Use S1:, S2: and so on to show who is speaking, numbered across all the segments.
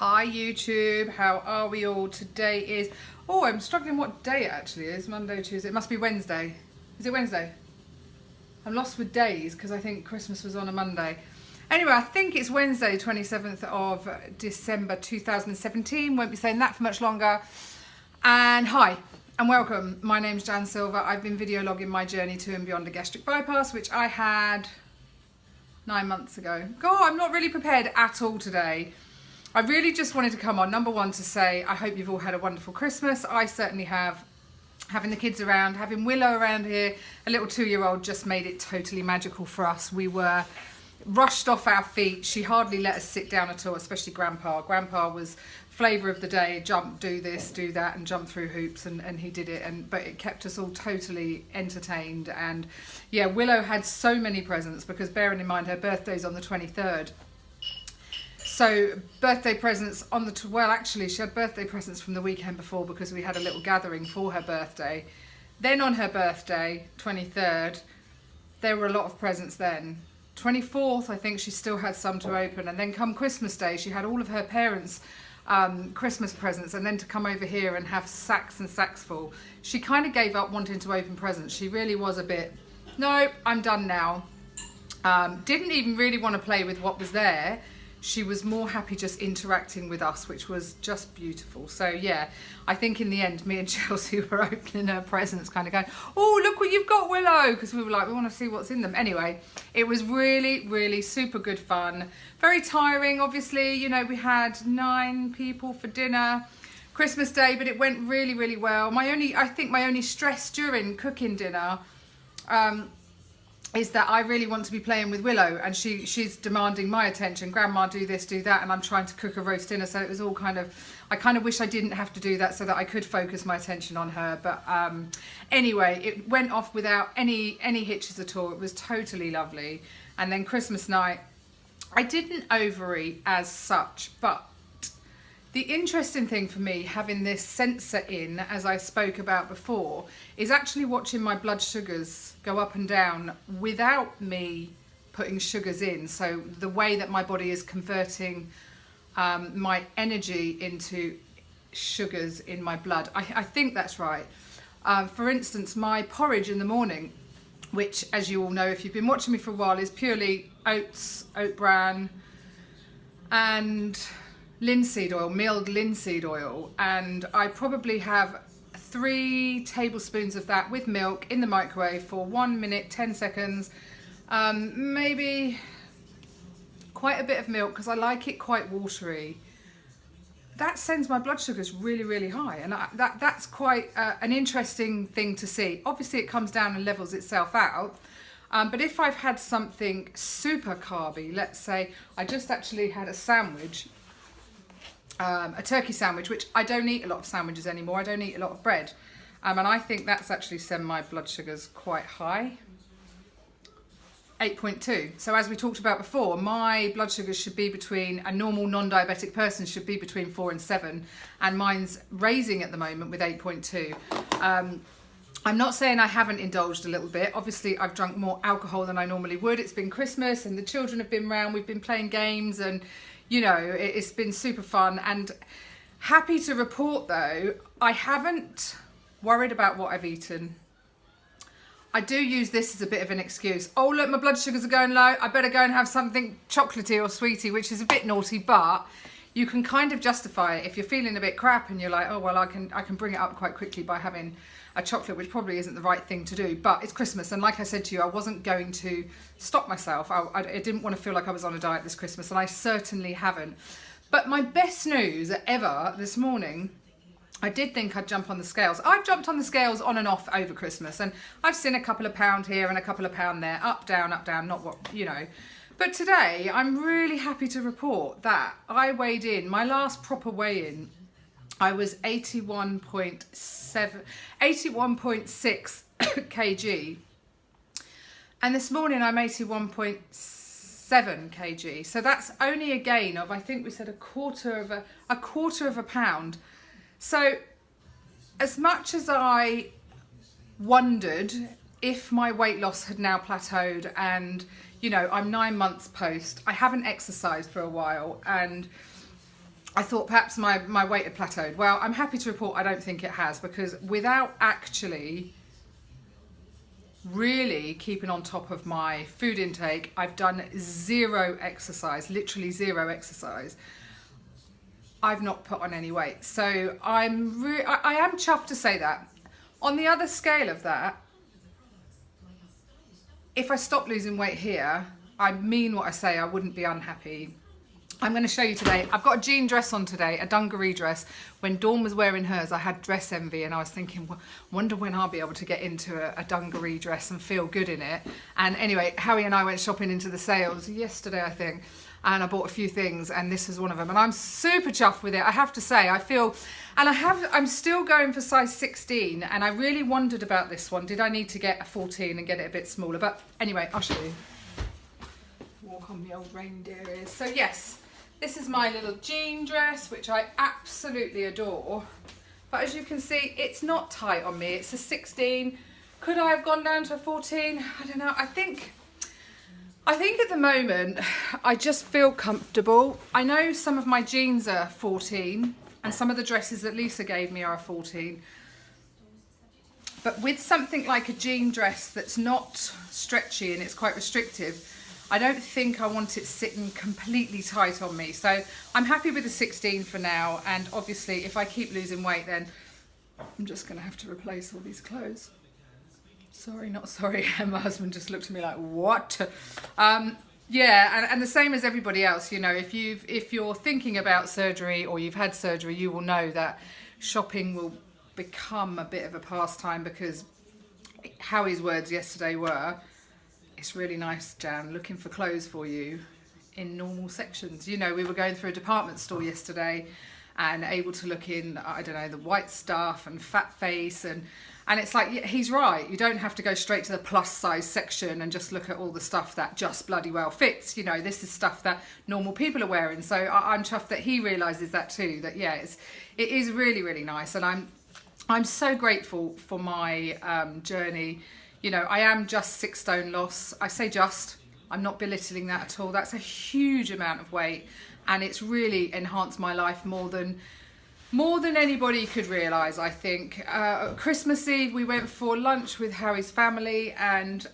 S1: Hi YouTube, how are we all? Today is, I'm struggling what day it actually is. Monday, Tuesday, it must be Wednesday. Is it Wednesday? I'm lost with days because I think Christmas was on a Monday. Anyway, I think it's Wednesday, 27th of December 2017. Won't be saying that for much longer. And hi and welcome. My name's Jan Silver. I've been video logging my journey to and beyond a gastric bypass, which I had 9 months ago. God, I'm not really prepared at all today. I really just wanted to come on, number one, to say I hope you've all had a wonderful Christmas. I certainly have. Having the kids around, having Willow around here, a little 2-year-old, just made it totally magical for us. We were rushed off our feet. She hardly let us sit down at all, especially Grandpa. Grandpa was flavour of the day, jump, do this, do that, and jump through hoops, and he did it. But it kept us all totally entertained. And yeah, Willow had so many presents because, bearing in mind, her birthday's on the 23rd. So birthday presents on the, well actually she had birthday presents from the weekend before because we had a little gathering for her birthday. Then on her birthday, 23rd, there were a lot of presents then. 24th, I think she still had some to open, and then come Christmas Day, she had all of her parents' Christmas presents, and then to come over here and have sacks and sacks full. She kind of gave up wanting to open presents. She really was a bit, no, I'm done now. Didn't even really want to play with what was there. She was more happy just interacting with us, which was just beautiful. So yeah, I think in the end, me and Chelsea were opening her presents, kind of going, oh, look what you've got, Willow, because we were like, we want to see what's in them. Anyway, it was really, really super good fun. Very tiring, obviously. You know, we had 9 people for dinner Christmas Day, but it went really, really well. I think my only stress during cooking dinner is that I really want to be playing with Willow, and she's demanding my attention. Grandma, do this, do that, and I'm trying to cook a roast dinner, so it was all kind of, I kind of wish I didn't have to do that so that I could focus my attention on her. But anyway, it went off without any hitches at all. It was totally lovely. And then Christmas night, I didn't overeat as such, but the interesting thing for me, having this sensor in, as I spoke about before, is actually watching my blood sugars go up and down without me putting sugars in. So the way that my body is converting my energy into sugars in my blood. I think that's right. For instance, my porridge in the morning, which, as you all know, if you've been watching me for a while, is purely oats, oat bran, and linseed oil, milled linseed oil, and I probably have 3 tablespoons of that with milk in the microwave for 1 minute, 10 seconds, maybe quite a bit of milk because I like it quite watery. That sends my blood sugars really, really high, and that's quite an interesting thing to see. Obviously it comes down and levels itself out, but if I've had something super carby, let's say I just actually had a sandwich, a turkey sandwich, which I don't eat a lot of sandwiches anymore. I don't eat a lot of bread. And I think that's actually sent my blood sugars quite high. 8.2. So as we talked about before, my blood sugars should be between, a normal non-diabetic person should be between 4 and 7. And mine's raising at the moment with 8.2. I'm not saying I haven't indulged a little bit. Obviously, I've drunk more alcohol than I normally would. It's been Christmas and the children have been round. We've been playing games and, you know, it's been super fun. And happy to report, though, I haven't worried about what I've eaten. I do use this as a bit of an excuse. Oh, look, my blood sugars are going low. I better go and have something chocolatey or sweetie, which is a bit naughty, but you can kind of justify it if you're feeling a bit crap and you're like, oh, well, I can bring it up quite quickly by having a chocolate, which probably isn't the right thing to do, but it's Christmas, and like I said to you, I wasn't going to stop myself. I didn't want to feel like I was on a diet this Christmas, and I certainly haven't. But my best news ever this morning, I did think I'd jump on the scales. I've jumped on the scales on and off over Christmas, and I've seen a couple of pound here and a couple of pound there, up, down, not what, you know. But today, I'm really happy to report that I weighed in, my last proper weigh-in, I was 81.6 kg, and this morning I'm 81.7 kg. So that's only a gain of, I think we said a quarter of a pound. So as much as I wondered if my weight loss had now plateaued, and you know, I'm 9 months post, I haven't exercised for a while, and I thought perhaps my weight had plateaued. Well, I'm happy to report I don't think it has, because without actually really keeping on top of my food intake, I've done zero exercise, literally zero exercise. I've not put on any weight. So I am chuffed to say that. On the other scale of that, if I stop losing weight here, I mean what I say, I wouldn't be unhappy. I'm going to show you today. I've got a jean dress on today, a dungaree dress. When Dawn was wearing hers, I had dress envy, and I was thinking, wonder when I'll be able to get into a dungaree dress and feel good in it. And anyway, Howie and I went shopping into the sales yesterday, I think, and I bought a few things, and this was one of them. And I'm super chuffed with it, I have to say. I feel, and I'm still going for size 16, and I really wondered about this one. Did I need to get a 14 and get it a bit smaller? But anyway, I'll show you. Walk on the old reindeer ears. So yes. This is my little jean dress, which I absolutely adore. But as you can see, it's not tight on me. It's a 16. Could I have gone down to a 14? I don't know. I think at the moment, I just feel comfortable. I know some of my jeans are 14, and some of the dresses that Lisa gave me are a 14. But with something like a jean dress that's not stretchy and it's quite restrictive, I don't think I want it sitting completely tight on me. So I'm happy with the 16 for now. And obviously if I keep losing weight, then I'm just gonna have to replace all these clothes. Sorry, not sorry. And my husband just looked at me like, what? Yeah, and the same as everybody else, you know, if you're thinking about surgery or you've had surgery, you will know that shopping will become a bit of a pastime, because Howie's words yesterday were, it's really nice, Jan, looking for clothes for you in normal sections. You know, we were going through a department store yesterday and able to look in, I don't know, the white stuff and fat face, and it's like, yeah, he's right. You don't have to go straight to the plus size section and just look at all the stuff that just bloody well fits. You know, this is stuff that normal people are wearing. So I'm chuffed that he realises that too, that yeah, it is really, really nice. And I'm so grateful for my journey. You know, I am just 6 stone loss. I say just, I'm not belittling that at all. That's a huge amount of weight, and it's really enhanced my life more than anybody could realise, I think. Christmas Eve, we went for lunch with Harry's family, and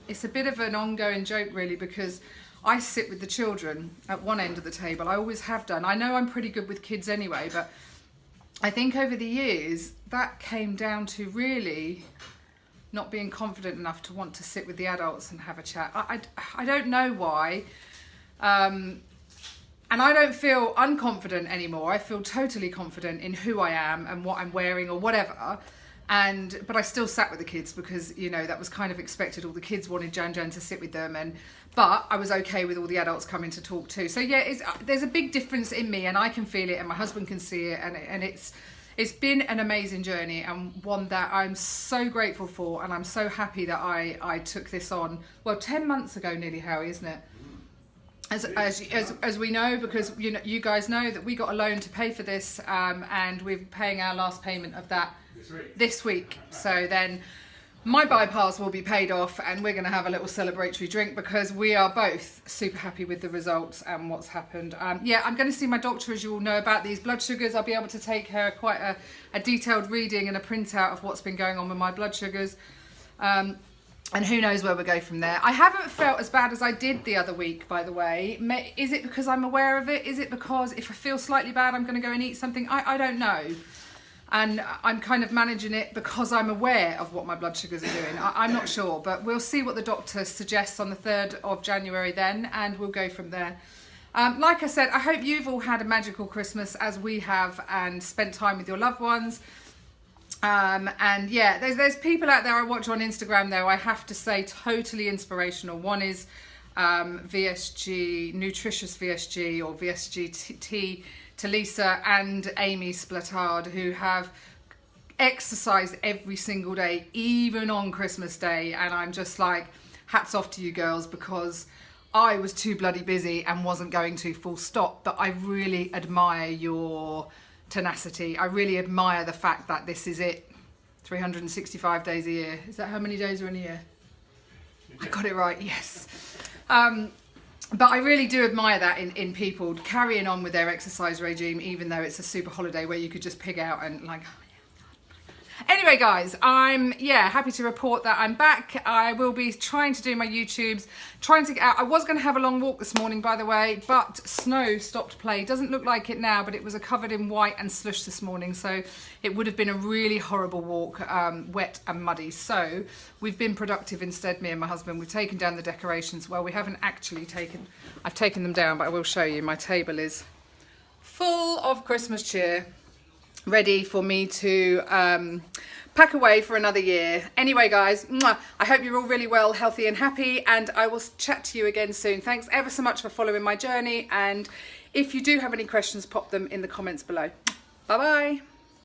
S1: it's a bit of an ongoing joke really, because I sit with the children at one end of the table. I always have done. I know I'm pretty good with kids anyway, but I think over the years that came down to really not being confident enough to want to sit with the adults and have a chat. I don't know why. And I don't feel unconfident anymore. I feel totally confident in who I am and what I'm wearing or whatever. But I still sat with the kids because, you know, that was kind of expected. All the kids wanted Jan to sit with them. But I was okay with all the adults coming to talk too. So yeah, there's a big difference in me, and I can feel it, and my husband can see it. And it's been an amazing journey, and one that I'm so grateful for, and I'm so happy that I took this on. Well, 10 months ago nearly, Howie, isn't it? As we know, because you guys know that we got a loan to pay for this, and we're paying our last payment of that this week. So then my bypass will be paid off, and we're going to have a little celebratory drink because we are both super happy with the results and what's happened. Yeah, I'm going to see my doctor, as you all know, about these blood sugars. I'll be able to take her quite a detailed reading and a printout of what's been going on with my blood sugars. And who knows where we'll go from there. I haven't felt as bad as I did the other week, by the way. Is it because I'm aware of it? Is it because if I feel slightly bad, I'm going to go and eat something? I don't know. And I'm kind of managing it because I'm aware of what my blood sugars are doing. I'm not sure, but we'll see what the doctor suggests on the 3rd of January then, and we'll go from there. Like I said, I hope you've all had a magical Christmas as we have, and spent time with your loved ones. And yeah, there's people out there I watch on Instagram though, I have to say, totally inspirational. One is VSG, Nutritious VSG, or VSGT, to Lisa and Amy Splatard, who have exercised every single day, even on Christmas Day. And I'm just like, hats off to you girls, because I was too bloody busy and wasn't going to, full stop. But I really admire your tenacity. I really admire the fact that this is it. 365 days a year. Is that how many days are in a year? I got it right, yes. But I really do admire that in people carrying on with their exercise regime, even though it's a super holiday where you could just pig out and like. Anyway, guys, I'm happy to report that I'm back. I will be trying to do my YouTubes, trying to get out. I was going to have a long walk this morning, by the way, but snow stopped play. Doesn't look like it now, but it was covered in white and slush this morning, so it would have been a really horrible walk, wet and muddy. So we've been productive instead, me and my husband. We've taken down the decorations. Well, we haven't actually I've taken them down, but I will show you. My table is full of Christmas cheer, ready for me to pack away for another year. Anyway, guys, I hope you're all really well, healthy and happy, and I will chat to you again soon. Thanks ever so much for following my journey, and if you do have any questions, pop them in the comments below. Bye bye.